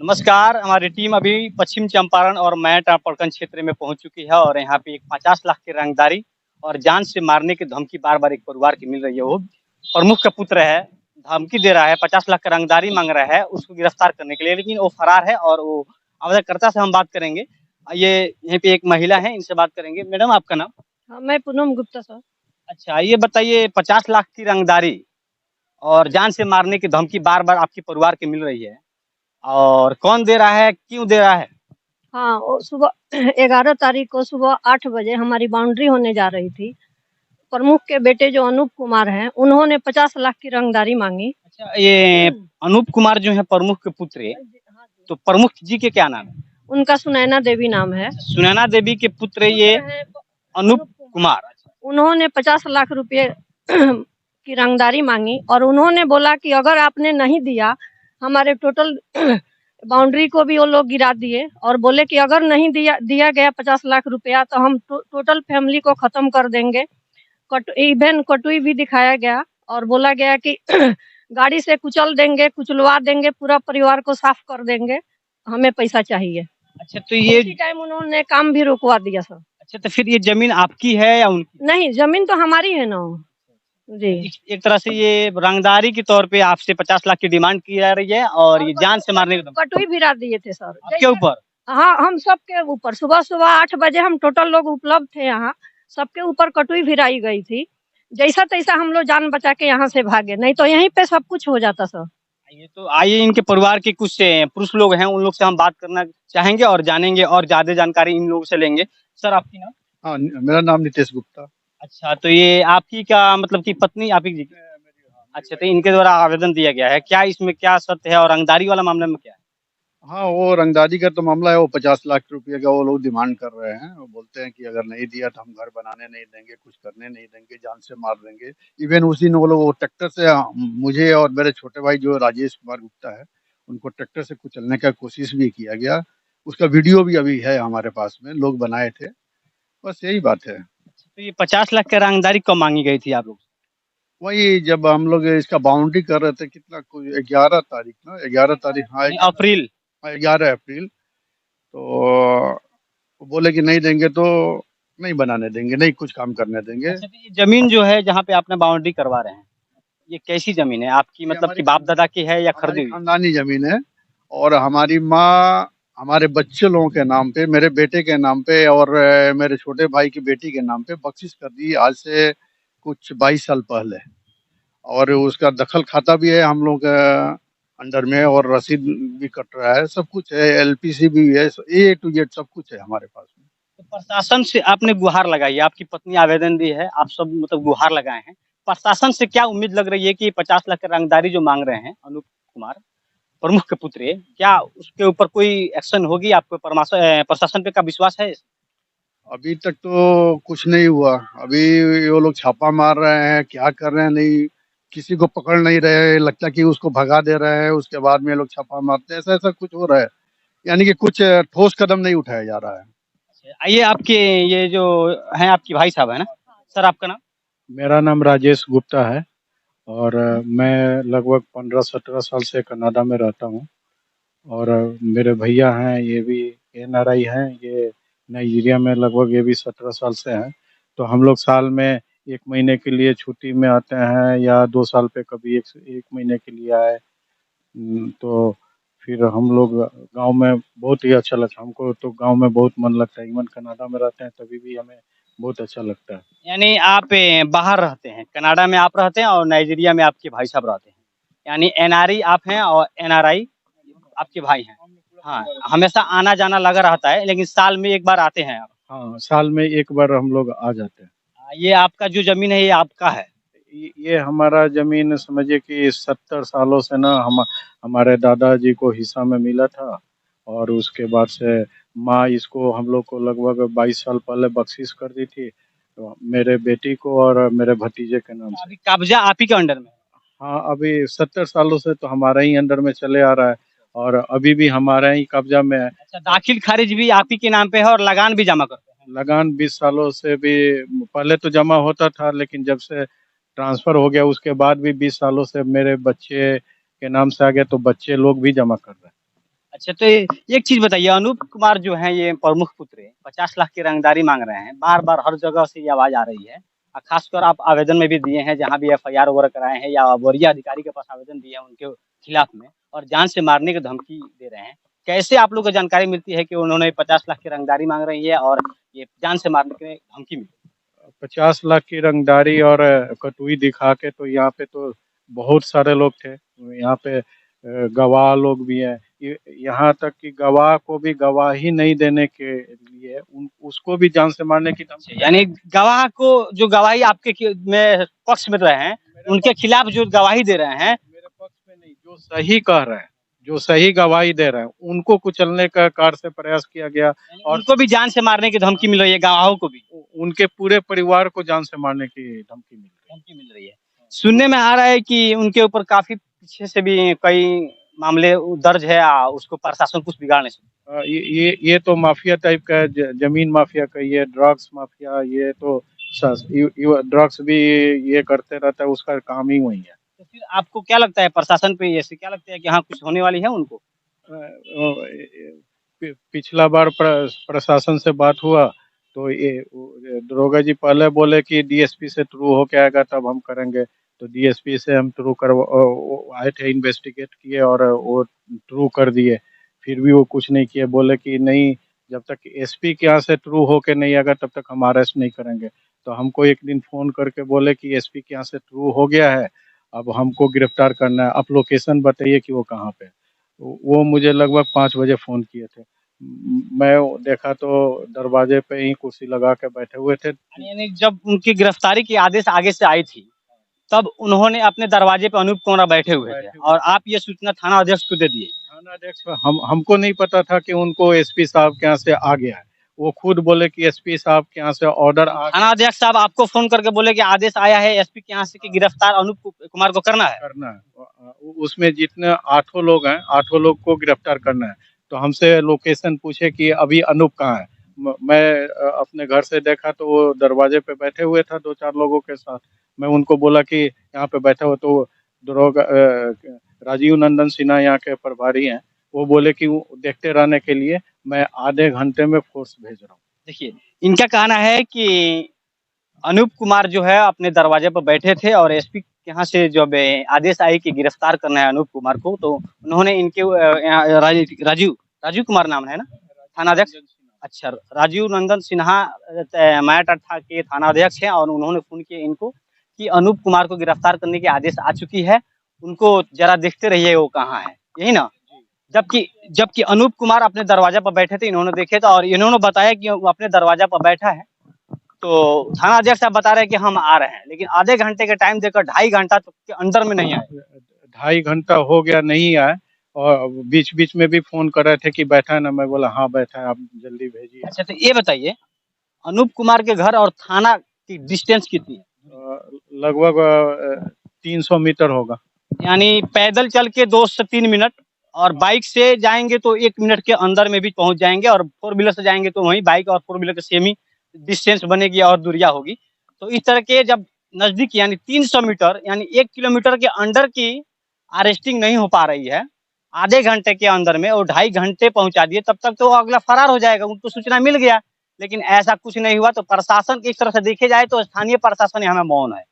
नमस्कार। हमारी टीम अभी पश्चिम चंपारण और मैट प्रखंड क्षेत्र में पहुंच चुकी है और यहाँ पे एक 50 लाख की रंगदारी और जान से मारने की धमकी बार-बार एक परिवार की मिल रही है। वो प्रमुख का पुत्र है, धमकी दे रहा है, 50 लाख का रंगदारी मांग रहा है उसको गिरफ्तार करने के लिए, लेकिन वो फरार है और वो आवेदनकर्ता से हम बात करेंगे। ये यहीं पे एक महिला है, इनसे बात करेंगे। मैडम, आपका नाम? हाँ, मैं पूनम गुप्ता सर। अच्छा, ये बताइए, 50 लाख की रंगदारी और जान से मारने की धमकी बार-बार आपके परिवार की मिल रही है और कौन दे रहा है, क्यों दे रहा है? हाँ, वो सुबह 11 तारीख को सुबह 8 बजे हमारी बाउंड्री होने जा रही थी। प्रमुख के बेटे जो अनूप कुमार हैं, उन्होंने 50 लाख की रंगदारी मांगी। अच्छा, ये अनूप कुमार जो है प्रमुख के पुत्र, तो प्रमुख जी के क्या नाम है? उनका सुनैना देवी नाम है। सुनैना देवी के पुत्र ये अनूप कुमार। उन्होंने 50 लाख रुपए की रंगदारी मांगी और उन्होंने बोला कि अगर आपने नहीं दिया, हमारे टोटल बाउंड्री को भी वो लोग गिरा दिए और बोले कि अगर नहीं दिया गया 50 लाख रुपया तो हम टोटल फैमिली को खत्म कर देंगे। इवन कटुई भी दिखाया गया और बोला गया कि गाड़ी से कुचल देंगे, कुचलवा देंगे, पूरा परिवार को साफ कर देंगे, हमें पैसा चाहिए। अच्छा, तो ये उसी टाइम उन्होंने काम भी रुकवा दिया सर। अच्छा, तो फिर ये जमीन आपकी है या उनकी? नहीं, जमीन तो हमारी है ना जी। एक तरह से ये रंगदारी के तौर पे आपसे 50 लाख की डिमांड की जा रही है और ये जान से मारने का कटुई भिरा दिए थे सर आपके ऊपर। हाँ, हम सबके ऊपर सुबह 8 बजे हम टोटल लोग उपलब्ध थे यहाँ, सबके ऊपर कटुई भिराई गई थी। जैसा तैसा हम लोग जान बचा के यहाँ से भागे, नहीं तो यहीं पे सब कुछ हो जाता सर। ये तो आइए, इनके परिवार के कुछ पुरुष लोग हैं, उन लोग से हम बात करना चाहेंगे और जानेंगे और ज्यादा जानकारी इन लोगों से लेंगे। सर, आपकी नाम? हाँ, मेरा नाम नितेश गुप्ता। अच्छा, तो ये आपकी क्या मतलब कि पत्नी आप ही जी? अच्छा, तो इनके द्वारा आवेदन दिया गया है, क्या इसमें क्या सत्य है और रंगदारी वाला मामले में क्या है? हाँ, वो रंगदारी का तो मामला है। वो 50 लाख रुपए का वो लोग डिमांड कर रहे हैं। वो बोलते हैं कि अगर नहीं दिया तो हम घर बनाने नहीं देंगे, कुछ करने नहीं देंगे, जान से मार देंगे। इवन उसी दिन वो लोग वो ट्रैक्टर से मुझे और मेरे छोटे भाई जो राजेश कुमार गुप्ता है, उनको ट्रैक्टर से कुचलने का कोशिश भी किया गया। उसका वीडियो भी अभी है हमारे पास में, लोग बनाए थे। बस यही बात है। तो ये 50 लाख की रंगदारी कब मांगी गई थी आप लोग? वही जब हम लोग इसका बाउंड्री कर रहे थे, कितना कोई 11 तारीख ना, 11 तारीख, हाँ, अप्रैल। 11 अप्रैल। तो वो बोले कि नहीं देंगे तो नहीं बनाने देंगे, नहीं कुछ काम करने देंगे। अच्छा, तो ये जमीन जो है जहाँ पे आपने बाउंड्री करवा रहे हैं, ये कैसी जमीन है आपकी, मतलब कि बाप दादा की है या खरीदी हमारी हुई? खानदानी जमीन है और हमारी माँ हमारे बच्चे लोगों के नाम पे, मेरे बेटे के नाम पे और मेरे छोटे भाई की बेटी के नाम पे बख्शिश कर दी आज से कुछ 22 साल पहले। और उसका दखल खाता भी है हम लोग अंडर में और रसीद भी कट रहा है, सब कुछ है, एलपीसी भी है, ए टू जेड सब कुछ है हमारे पास में। तो प्रशासन से आपने गुहार लगाई है, आपकी पत्नी आवेदन दी है, आप सब मतलब गुहार लगाए हैं, प्रशासन से क्या उम्मीद लग रही है कि 50 लाख की रंगदारी जो मांग रहे हैं अनूप कुमार, प्रमुख के पुत्र है, क्या उसके ऊपर कोई एक्शन होगी? आपको प्रशासन पे का विश्वास है? अभी तक तो कुछ नहीं हुआ। अभी वो लोग छापा मार रहे हैं, क्या कर रहे हैं नहीं, किसी को पकड़ नहीं रहे, लगता कि उसको भगा दे रहे हैं, उसके बाद में ये लोग छापा मारते हैं, ऐसा ऐसा कुछ हो रहा है। यानी कि कुछ ठोस कदम नहीं उठाया जा रहा है। आइए, आपके ये जो हैं आपके भाई साहब है ना, सर आपका नाम? मेरा नाम राजेश गुप्ता है और मैं लगभग 15-17 साल से कनाडा में रहता हूँ और मेरे भैया हैं, ये भी एनआरआई हैं, ये नाइजीरिया में लगभग ये भी 17 साल से हैं। तो हम लोग साल में 1 महीने के लिए छुट्टी में आते हैं या 2 साल पे कभी 1 महीने के लिए आए। तो फिर हम लोग गांव में बहुत ही अच्छा लगता है हमको, तो गांव में बहुत मन लगता है। इवन कनाडा में रहते हैं तभी भी हमें बहुत अच्छा लगता है। यानी आप बाहर रहते हैं, कनाडा में आप रहते हैं और नाइजीरिया में आपके भाई साहब रहते हैं, यानी एनआरई आप हैं और एनआरआई आपके भाई हैं। हाँ, हमेशा आना जाना लगा रहता है, लेकिन साल में एक बार आते हैं आप। हाँ, साल में एक बार हम लोग आ जाते हैं। ये आपका जो जमीन है ये आपका है? ये हमारा ज़मीन समझिए कि 70 सालों से ना हमारे दादाजी को हिस्सा में मिला था और उसके बाद से माँ इसको हम लोग को लगभग 22 साल पहले बख्शिश कर दी थी, तो मेरे बेटी को और मेरे भतीजे के नाम से। अभी कब्जा आप ही के अंडर में? हाँ, अभी 70 सालों से तो हमारे ही अंडर में चले आ रहा है और अभी भी हमारे ही कब्जा में है। अच्छा, दाखिल खारिज भी आप ही के नाम पे है और लगान भी जमा करते हैं? लगान 20 सालों से भी पहले तो जमा होता था, लेकिन जब से ट्रांसफ़र हो गया उसके बाद भी 20 सालों से मेरे बच्चे के नाम से आ गया, तो बच्चे लोग भी जमा कर रहे हैं। अच्छा, तो एक चीज बताइए, अनूप कुमार जो है ये प्रमुख पुत्र है, 50 लाख की रंगदारी मांग रहे हैं, बार बार हर जगह से ये आवाज आ रही है। खासकर आप आवेदन में भी दिए हैं, जहाँ भी एफआईआर वगैरह कराए हैं या वरीय अधिकारी के पास आवेदन दिए हैं उनके खिलाफ में, और जान से मारने की धमकी दे रहे हैं। कैसे आप लोग को जानकारी मिलती है कि उन्होंने 50 लाख की रंगदारी मांग रही है और ये जान से मारने की धमकी मिली? 50 लाख की रंगदारी और कटुई दिखा के तो यहाँ पे तो बहुत सारे लोग थे। यहाँ पे गवाह लोग भी हैं। यहाँ तक कि गवाह को भी गवाही नहीं देने के लिए उसको भी जान से मारने की धमकी। यानी गवाह को, जो गवाही आपके में पक्ष में रहे हैं, उनके खिलाफ जो गवाही दे रहे हैं, मेरे पक्ष में नहीं, जो सही कह रहे हैं, जो सही गवाही दे रहे हैं, उनको कुचलने का कार से प्रयास किया गया और उनको भी जान से मारने की धमकी मिल रही है, गवाहों को भी उनके पूरे परिवार को जान से मारने की धमकी मिल रही है। सुनने में आ रहा है कि उनके ऊपर काफी पीछे से भी कई मामले दर्ज है, उसको प्रशासन कुछ बिगाड़ नहीं सकता। ये तो माफिया टाइप का है, जमीन माफिया का, ये ड्रग्स माफिया, ये तो ड्रग्स भी ये करते रहता है, उसका काम ही वही है। तो फिर आपको क्या लगता है, प्रशासन पे ऐसे क्या लगता है कि हाँ कुछ होने वाली है उनको? पिछला बार प्रशासन से बात हुआ तो ये दरोगा जी पहले बोले कि डीएसपी से थ्रू होके आएगा तब हम करेंगे। तो डीएसपी से हम थ्रू कर आए थे, इन्वेस्टिगेट किए और वो थ्रू कर दिए। फिर भी वो कुछ नहीं किए, बोले कि नहीं, जब तक एसपी के यहाँ से थ्रू होके नहीं आएगा तब तक हम अरेस्ट नहीं करेंगे। तो हमको एक दिन फोन करके बोले कि एसपी के यहाँ से थ्रू हो गया है, अब हमको गिरफ्तार करना है, आप लोकेशन बताइए कि वो कहाँ पे। वो मुझे लगभग 5 बजे फ़ोन किए थे। मैं देखा तो दरवाजे पे ही कुर्सी लगा के बैठे हुए थे। यानी जब उनकी गिरफ्तारी की आदेश आगे से आई थी, तब उन्होंने अपने दरवाजे पे अनूप कुमार बैठे हुए थे और आप ये सूचना थाना अध्यक्ष को दे दिए। थाना अध्यक्ष हमको नहीं पता था कि उनको एसपी साहब के यहाँ से आ गया है। वो खुद बोले कि एसपी साहब के यहाँ से ऑर्डर आ गया। थाना अध्यक्ष साहब आपको फोन करके बोले कि आदेश आया है एसपी के यहाँ से कि गिरफ्तार अनूप कुमार को करना है। उसमें जितने 8 लोग हैं, 8 लोग को गिरफ्तार करना है। तो हमसे लोकेशन पूछे कि अभी अनूप कहाँ है। मैं अपने घर से देखा तो वो दरवाजे पे बैठे हुए था 2-4 लोगों के साथ। मैं उनको बोला कि यहाँ पे बैठा हो, तो दरोगा राजीव नंदन सिन्हा यहाँ के प्रभारी हैं, वो बोले कि देखते रहने के लिए मैं आधे घंटे में फोर्स भेज रहा हूँ। देखिए, इनका कहना है कि अनूप कुमार जो है अपने दरवाजे पर बैठे थे और एसपी के यहाँ से जब आदेश आई कि गिरफ्तार करना है अनूप कुमार को, तो उन्होंने इनके यहाँ राजीव कुमार नाम है ना थाना अध्यक्ष? अच्छा, राजीव नंदन सिन्हा मैट अट्ठा के थाना अध्यक्ष हैं और उन्होंने फोन किया इनको कि अनूप कुमार को गिरफ्तार करने की आदेश आ चुकी है, उनको जरा देखते रहिए वो कहाँ है, यही ना? जबकि अनूप कुमार अपने दरवाजा पर बैठे थे, इन्होंने देखे थे और इन्होंने बताया कि वो अपने दरवाजा पर बैठा है। तो थाना अध्यक्ष साहब बता रहे हैं कि हम आ रहे हैं, लेकिन आधे घंटे का टाइम देकर 2.5 घंटा तक के अंदर में नहीं आए। 2.5 घंटा हो गया नहीं आए और बीच बीच में भी फोन कर रहे थे कि बैठा है ना। मैं बोला हाँ बैठा है, आप जल्दी भेजिए। अच्छा, तो ये बताइए, अनूप कुमार के घर और थाना की डिस्टेंस कितनी है? लगभग 300 मीटर होगा। यानी पैदल चल के 2 से 3 मिनट और बाइक से जाएंगे तो 1 मिनट के अंदर में भी पहुंच जाएंगे, और 4 व्हीलर से जाएंगे तो वहीं बाइक और 4 व्हीलर के सेम ही डिस्टेंस बनेगी और दूरिया होगी। तो इस तरह के जब नजदीक यानी 300 मीटर यानी 1 किलोमीटर के अंडर की अरेस्टिंग नहीं हो पा रही है, आधे घंटे के अंदर में और 2.5 घंटे पहुंचा दिए, तब तक तो अगला फरार हो जाएगा, उनको सूचना मिल गया। लेकिन ऐसा कुछ नहीं हुआ। तो प्रशासन की एक तरह से देखे जाए तो स्थानीय प्रशासन यहाँ मौन है।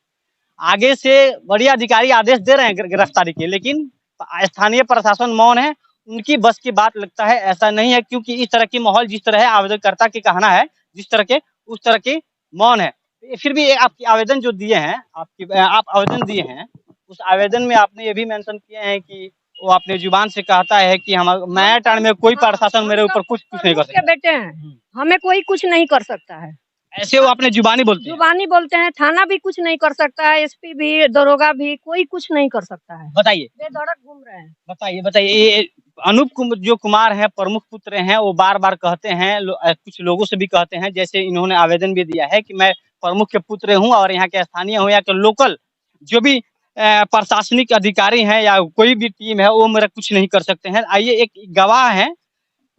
आगे से बड़े अधिकारी आदेश दे रहे हैं गिरफ्तारी के, लेकिन स्थानीय प्रशासन मौन है। उनकी बस की बात लगता है ऐसा नहीं है, क्योंकि इस तरह की माहौल जिस तरह है, आवेदनकर्ता की कहना है जिस तरह के, उस तरह की मौन है। फिर भी आपकी आवेदन जो दिए हैं, आप आवेदन दिए हैं, उस आवेदन में आपने ये भी मेंशन किए हैं कि वो अपने जुबान से कहता है कि मैं टाइम में कोई प्रशासन मेरे ऊपर कुछ नहीं कर सकता। बेटे हैं, हमें कोई कुछ नहीं कर सकता है। ऐसे वो अपने जुबानी बोलते हैं। थाना भी कुछ नहीं कर सकता है, एसपी भी, दरोगा भी, कोई कुछ नहीं कर सकता है। बताइए, बेधड़क घूम रहे हैं। बताइए ये अनूप जो कुमार है, प्रमुख पुत्र हैं, वो बार बार कहते हैं, कुछ लोगों से भी कहते हैं, जैसे इन्होंने आवेदन भी दिया है कि मैं प्रमुख के पुत्र हूं और यहाँ के स्थानीय हूं, या के लोकल जो भी प्रशासनिक अधिकारी हैं या कोई भी टीम है, वो मेरा कुछ नहीं कर सकते हैं। आइए, एक गवाह है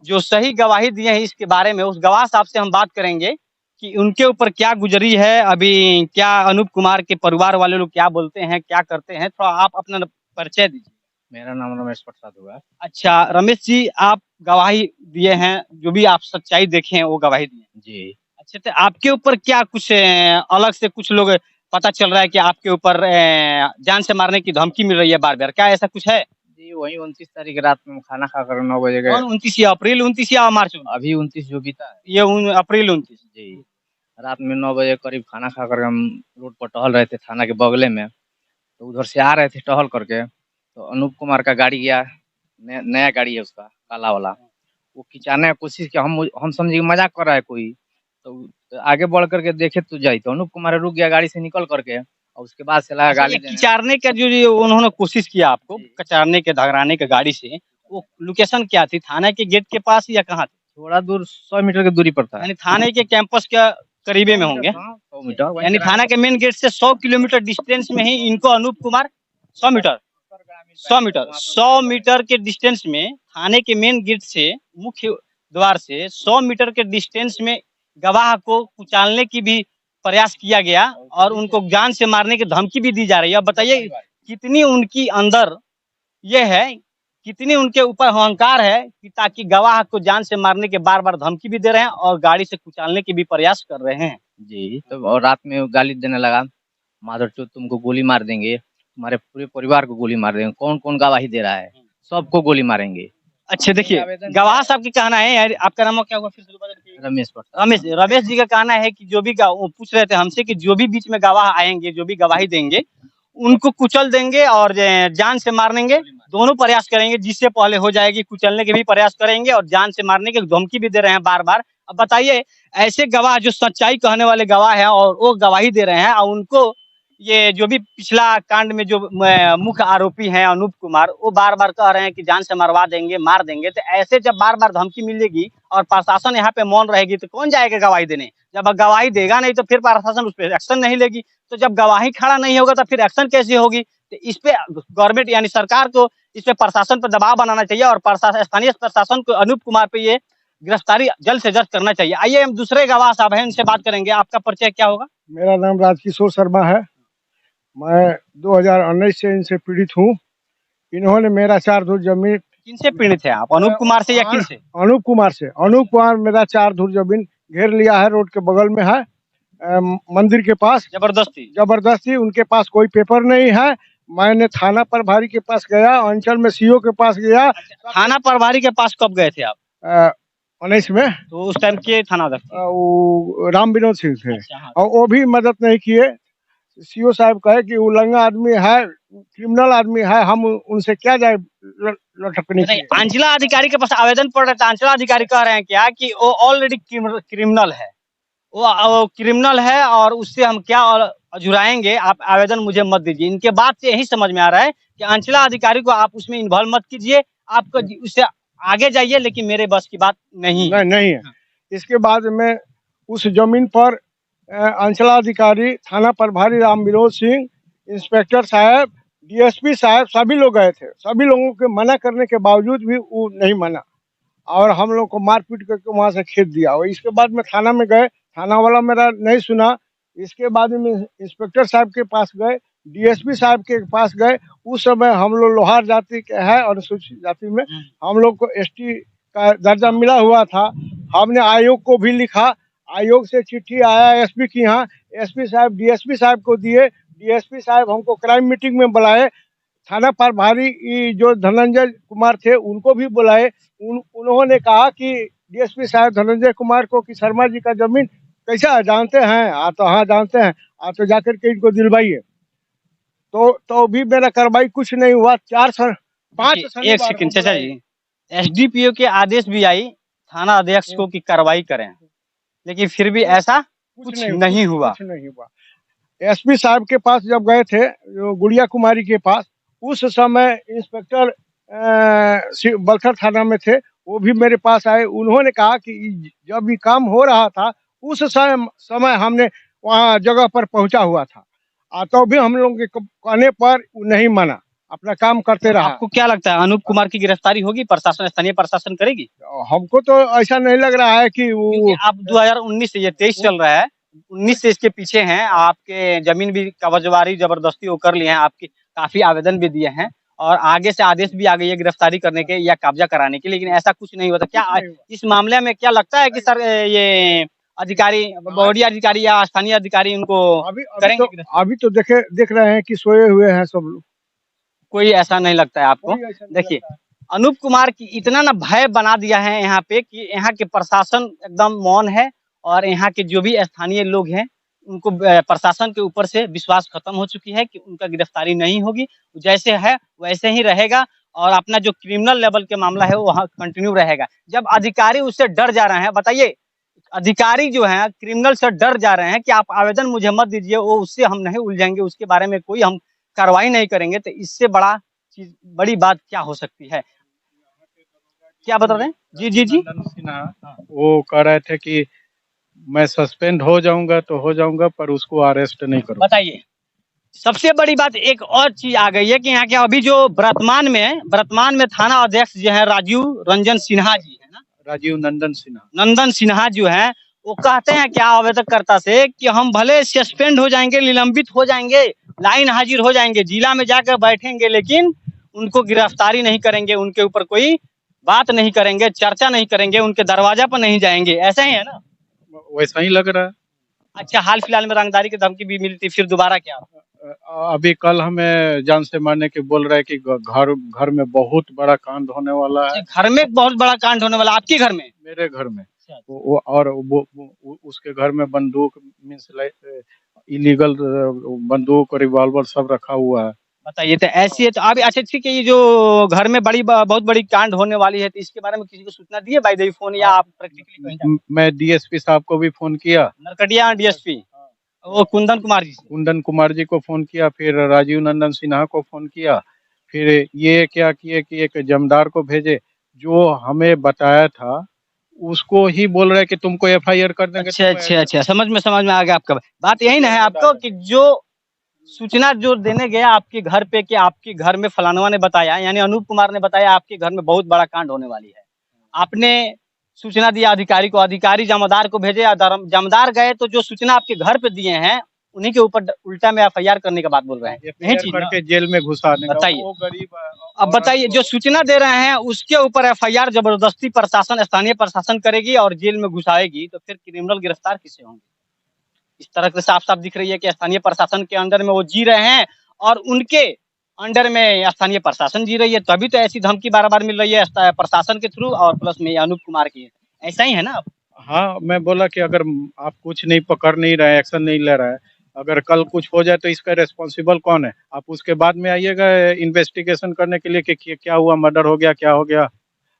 जो सही गवाही दिए हैं इसके बारे में, उस गवाह साहब से हम बात करेंगे कि उनके ऊपर क्या गुजरी है अभी, क्या अनूप कुमार के परिवार वाले लोग क्या बोलते हैं, क्या करते हैं। थोड़ा आप अपना परिचय दीजिए। मेरा नाम रमेश प्रसाद हुआ। अच्छा रमेश जी, आप गवाही दिए हैं, जो भी आप सच्चाई देखे हैं वो गवाही दिए हैं। जी अच्छा, तो आपके ऊपर क्या कुछ अलग से कुछ लोग पता चल रहा है कि आपके ऊपर जान से मारने की धमकी मिल रही है बार बार, क्या ऐसा कुछ है? जी, वही 29 तारीख रात में खाना खाकर 9 बजे गए। कौन 29 या अप्रैल 29 या मार्च 29? अभी 29 जो बीता है। ये अप्रैल 29। जी, रात में 9 बजे करीब खाना खाकर हम रोड पर टहल रहे थे थाना के बगले में, तो उधर से आ रहे थे टहल करके, तो अनूप कुमार का गाड़ी गया, नया गाड़ी है उसका काला वाला, वो खिंचाने की कोशिश किया। हम समझे कि मजाक कर रहा है कोई, तो आगे बढ़ करके देखे तो जाई तो अनूप कुमार रुक गया गाड़ी से निकल करके, और उसके बाद से लगा अच्छा, गाली ये देने। खिंचारने का जो उन्होंने कोशिश किया आपको कचारने के धगराने के गाड़ी से, वो लोकेशन क्या थी? थाना के गेट के पास या कहाँ थी? थोड़ा दूर 100 मीटर की दूरी पर था। यानी थाने के कैंपस के करीबे में होंगे। 100 मीटर यानी थाना के मेन गेट से 100 किलोमीटर डिस्टेंस में ही इनको अनूप कुमार 100 मीटर 100 मीटर के डिस्टेंस में थाने के मेन गेट से मुख्य द्वार से 100 मीटर के डिस्टेंस में गवाह को कुचालने की भी प्रयास किया गया और उनको जान से मारने की धमकी भी दी जा रही है। अब बताइए कितनी उनकी अंदर ये है, कितनी उनके ऊपर अहंकार है कि ताकि गवाह को जान से मारने के बार बार धमकी भी दे रहे हैं और गाड़ी से कुचालने की भी प्रयास कर रहे हैं। जी, तो और रात में वो गाली देने लगा, माधरचोद तुमको गोली मार देंगे, तुम्हारे पूरे परिवार को गोली मार देंगे। कौन कौन गवाही दे रहा है? सबको गोली मारेंगे। अच्छा देखिए, गवाह साहब की कहना है यार, आपका नाम क्या हुआ फिर से दोबारा बताइए? रमेश जी का कहना है कि जो भी वो पूछ रहे थे हमसे कि जो भी बीच में गवाह आएंगे, जो भी गवाही देंगे, उनको कुचल देंगे और जान से मार देंगे। दोनों प्रयास करेंगे, जिससे पहले हो जाएगी कुचलने के भी प्रयास करेंगे और जान से मारने की धमकी भी दे रहे हैं बार बार। अब बताइए, ऐसे गवाह जो सच्चाई कहने वाले गवाह हैं और वो गवाही दे रहे हैं और उनको ये जो भी पिछला कांड में जो मुख्य आरोपी हैं अनूप कुमार, वो बार बार कह रहे हैं कि जान से मरवा देंगे, मार देंगे। तो ऐसे जब बार बार धमकी मिलेगी और प्रशासन यहाँ पे मौन रहेगी तो कौन जाएगा गवाही देने? जब गवाही देगा नहीं तो फिर प्रशासन उस पर एक्शन नहीं लेगी, तो जब गवाही खड़ा नहीं होगा तो फिर एक्शन कैसे होगी? तो इस पे गवर्नमेंट यानी सरकार को इस पे प्रशासन पर दबाव बनाना चाहिए और स्थानीय प्रशासन को अनूप कुमार पे ये गिरफ्तारी जल्द से जल्द करना चाहिए। आइए हम दूसरे गवाह साहब हैं, इनसे बात करेंगे। आपका परिचय क्या होगा? मेरा नाम राजकिशोर शर्मा है। मैं 2019 से इनसे पीड़ित हूँ। इन्होंने मेरा 4 धुर जमीन। किनसे पीड़ित है आप? अनूप कुमार से या किनसे? अनूप कुमार से। अनूप कुमार मेरा 4 धुर जमीन घेर लिया है, रोड के बगल में है, मंदिर के पास। जबरदस्ती उनके पास कोई पेपर नहीं है। मैंने थाना प्रभारी के पास गया, अंचल में सीओ के पास गया। थाना प्रभारी के पास कब गए थे आप? 19 में। तो उस टाइम के थाना वो राम विनोद सिंह थे। अच्छा, हाँ। और वो भी मदद नहीं किए। सीओ साहब कहे कि उल्लंघन आदमी है, क्रिमिनल आदमी है, हम उनसे क्या जाए लटकने की। अंचला अधिकारी के पास आवेदन पड़ रहा था, अंचला अधिकारी कह रहे हैं क्या कि वो ऑलरेडी क्रिमिनल है, वो क्रिमिनल है और उससे हम क्या अजुराएंगे, आप आवेदन मुझे मत दीजिए। इनके बात से यही समझ में आ रहा है कि अंचला अधिकारी को आप उसमें इन्वॉल्व मत कीजिए, आपको उससे आगे जाइए, लेकिन मेरे बस की बात नहीं है। इसके बाद में उस जमीन पर अंचलाधिकारी, थाना प्रभारी राम विनोद सिंह, इंस्पेक्टर साहब, डीएसपी साहब सभी लोग गए थे। सभी लोगों के मना करने के बावजूद भी वो नहीं माना और हम लोग को मारपीट करके वहां से खेद दिया। और इसके बाद में थाना में गए, थाना वाला मेरा नहीं सुना। इसके बाद में इंस्पेक्टर साहब के पास गए, डीएसपी साहब के पास गए। उस समय हम लोग लोहार जाति के है, अनुसूचित जाति में हम लोग को एसटी का दर्जा मिला हुआ था। हमने आयोग को भी लिखा, आयोग से चिट्ठी आया एसपी की यहाँ, एसपी साहब डीएसपी साहब को दिए, डीएसपी साहब हमको क्राइम मीटिंग में बुलाए। थाना प्रभारी जो धनंजय कुमार थे उनको भी बुलाए। उन्होंने कहा कि डीएसपी साहब धनंजय कुमार को कि शर्मा जी का जमीन कैसा जानते हैं? तो हाँ जानते हैं, तो जाकर के इनको दिलवाइए। तो भी मेरा कार्रवाई कुछ नहीं हुआ। 5 एक सेकंड चाचा जी, एसडीपीओ के आदेश भी आई थाना अध्यक्ष को कि कार्रवाई करें, लेकिन फिर भी ऐसा कुछ नहीं हुआ। एसपी साहब के पास जब गए थे, गुड़िया कुमारी के पास, उस समय इंस्पेक्टर बलथर थाना में थे, वो भी मेरे पास आए। उन्होंने कहा कि जब ये काम हो रहा था उस समय हमने वहाँ जगह पर पहुंचा हुआ था, तो भी हम लोगों के कहने पर नहीं माना, अपना काम करते रहा। आपको क्या लगता है अनूप कुमार की गिरफ्तारी होगी? प्रशासन, स्थानीय प्रशासन करेगी? हमको तो ऐसा नहीं लग रहा है कि वो आप 2019 से, ये 23 चल रहा है, 19 से इसके पीछे हैं। आपके जमीन भी कब्जावारी जबरदस्ती वो कर लिए हैं, आपकी काफी आवेदन भी दिए हैं और आगे से आदेश भी आ गई है गिरफ्तारी करने के या कब्जा कराने के, लेकिन ऐसा कुछ नहीं होता। क्या इस मामले में क्या लगता है कि सर ये अधिकारी, बॉडी अधिकारी या स्थानीय अधिकारी उनको करेंगे गिरफ्तार? अभी तो देख रहे हैं कि सोए हुए हैं सब लोग। कोई ऐसा नहीं लगता है आपको? कोई ऐसा नहीं देखिए, लगता है। अनूप कुमार की इतना ना भय बना दिया है यहाँ पे कि यहाँ के प्रशासन एकदम मौन है, और यहाँ के जो भी स्थानीय लोग हैं उनको प्रशासन के ऊपर से विश्वास खत्म हो चुकी है कि उनका गिरफ्तारी नहीं होगी, जैसे है वैसे ही रहेगा, और अपना जो क्रिमिनल लेवल के मामला है वो वहाँ कंटिन्यू रहेगा। जब अधिकारी उससे डर जा रहे हैं, बताइए, अधिकारी जो है क्रिमिनल से डर जा रहे हैं कि आप आवेदन मुझे मत दीजिए, वो उससे हम नहीं उलझेंगे, उसके बारे में कोई हम कार्रवाई नहीं करेंगे, तो इससे बड़ी बात क्या हो सकती है? क्या बता रहे हैं? जी जी जी। नंदन सिन्हा वो कह रहे थे कि मैं सस्पेंड हो जाऊंगा तो हो जाऊंगा, पर उसको अरेस्ट नहीं करूंगा। बताइए, सबसे बड़ी बात एक और चीज आ गई है कि यहाँ के अभी जो वर्तमान में थाना अध्यक्ष जो है राजीव रंजन सिन्हा जी है ना, राजीव नंदन सिन्हा जो है, वो कहते हैं क्या आवेदनकर्ता से कि हम भले सस्पेंड हो जाएंगे, निलंबित हो जाएंगे, लाइन हाजिर हो जाएंगे, जिला में जाकर बैठेंगे, लेकिन उनको गिरफ्तारी नहीं करेंगे, उनके ऊपर कोई बात नहीं करेंगे, चर्चा नहीं करेंगे, उनके दरवाजा पर नहीं जाएंगे। ऐसा ही है ना? वैसा ही लग रहा है। अच्छा, हाल फिलहाल में रंगदारी की धमकी भी मिली थी, फिर दोबारा क्या? अभी कल हमें जान से मारने के बोल रहे हैं कि घर में बहुत बड़ा कांड होने वाला है। घर में बहुत बड़ा कांड होने वाला? आपके घर में? मेरे घर में। वो उसके घर में बंदूक मीन्स इलीगल बंदूक रिवॉल्वर सब रखा हुआ है। बताइए, तो ऐसी है तो अभी अच्छा ठीक है, ये जो घर में बहुत बड़ी कांड होने वाली है, तो इसके बारे में किसी को सूचना दी है बाय द फोन, या आप प्रैक्टिकली? मैं डीएसपी साहब को भी फोन किया, नरकटिया डीएसपी वो कुंदन कुमार जी को फोन किया, फिर राजीव नंदन सिन्हा को फोन किया, फिर ये क्या किए कि एक जमदार को भेजे, जो हमें बताया था उसको ही बोल रहे कि तुमको एफआईआर कर देंगे। अच्छा, समझ में आ गया आपका बात। यही ना है आपको कि जो सूचना जो देने गया आपके घर पे कि आपके घर में फलानवा ने बताया, यानी अनूप कुमार ने बताया आपके घर में बहुत बड़ा कांड होने वाली है, आपने सूचना दिया अधिकारी को, अधिकारी जमादार को भेजे, जमादार गए तो जो सूचना आपके घर पे दिए हैं उन्हीं के ऊपर उल्टा में एफआईआर करने का बात बोल रहे हैं, यही चीज करके जेल में घुसा देंगे। बताइए, वो गरीब। अब बताइए, जो सूचना दे रहे हैं उसके ऊपर एफआईआर जबरदस्ती प्रशासन, स्थानीय प्रशासन करेगी और जेल में घुसाएगी, तो फिर क्रिमिनल गिरफ्तार किससे होंगे? इस तरह से साफ साफ दिख रही है कि स्थानीय प्रशासन के अंडर में वो जी रहे हैं, और उनके अंडर में स्थानीय प्रशासन जी रही है, तभी तो ऐसी धमकी बार बार मिल रही है प्रशासन के थ्रू, और प्लस में अनूप कुमार की। ऐसा ही है ना? हाँ, मैं बोला कि अगर आप कुछ नहीं पकड़ नहीं रहे, एक्शन नहीं ले रहा है, अगर कल कुछ हो जाए तो इसका रेस्पॉन्सिबल कौन है? आप उसके बाद में आइएगा इन्वेस्टिगेशन करने के लिए कि क्या हुआ, मर्डर हो गया, क्या हो गया।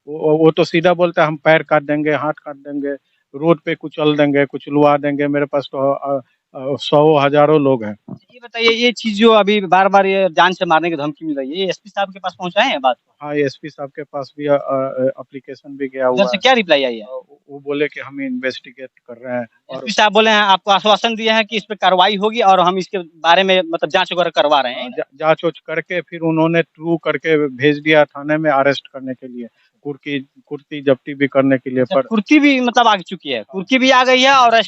वो तो सीधा बोलता है हम पैर काट देंगे, हाथ काट देंगे, रोड पे कुचल देंगे, कुचलवा देंगे। मेरे पास तो 100 हजारों लोग हैं। ये बताइए, ये चीज जो अभी बार बार ये जान से मारने की धमकी मिल रही है, ये एसपी साहब के पास पहुंचाए हैं बात? हाँ, एसपी साहब के पास भी एप्लीकेशन भी गया हुआ है। क्या रिप्लाई आई है? वो बोले कि हम इन्वेस्टिगेट कर रहे हैं। एसपी साहब बोले हैं, आपको आश्वासन दिया है कि इस पे कार्रवाई होगी, और हम इसके बारे में मतलब जांच वगैरह करवा रहे हैं। जांच करके फिर उन्होंने ट्रू करके भेज दिया थाने में अरेस्ट करने के लिए, कुर्ती जब्ती भी करने के लिए। पर कुर्ती भी मतलब आ चुकी है, कुर्ती भी आ गई है, और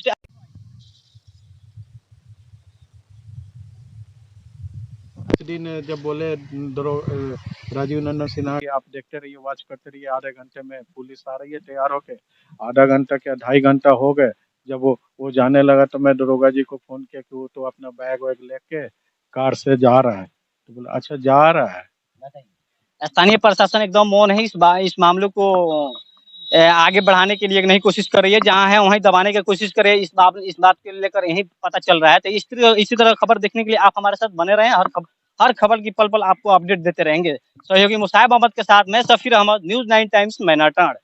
दिन जब बोले राजीव नंदन सिन्हा कि आप देखते रहिए, वॉच करते रहिए, आधे घंटे में पुलिस आ रही है तैयार होके। आधा घंटा क्या 2.5 घंटा हो गए। जब वो जाने लगा तो मैं दरोगा जी को फोन किया कि वो तो अपना बैग वैग लेके कार से जा रहा है। तो बोला अच्छा जा रहा है। स्थानीय प्रशासन एकदम मौन है इस मामले को आगे बढ़ाने के लिए नहीं कोशिश कर रही है, जहां है वहीं दबाने की कोशिश कर रही है। इस बात के लेकर यही पता चल रहा है। तो इसी तरह खबर देखने के लिए आप हमारे साथ बने रहें। हर खबर की पल पल आपको अपडेट देते रहेंगे। सहयोगी मुसाहिब अहमद के साथ मैं सफीर अहमद, न्यूज़ 9 टाइम्स, मैनाटांड।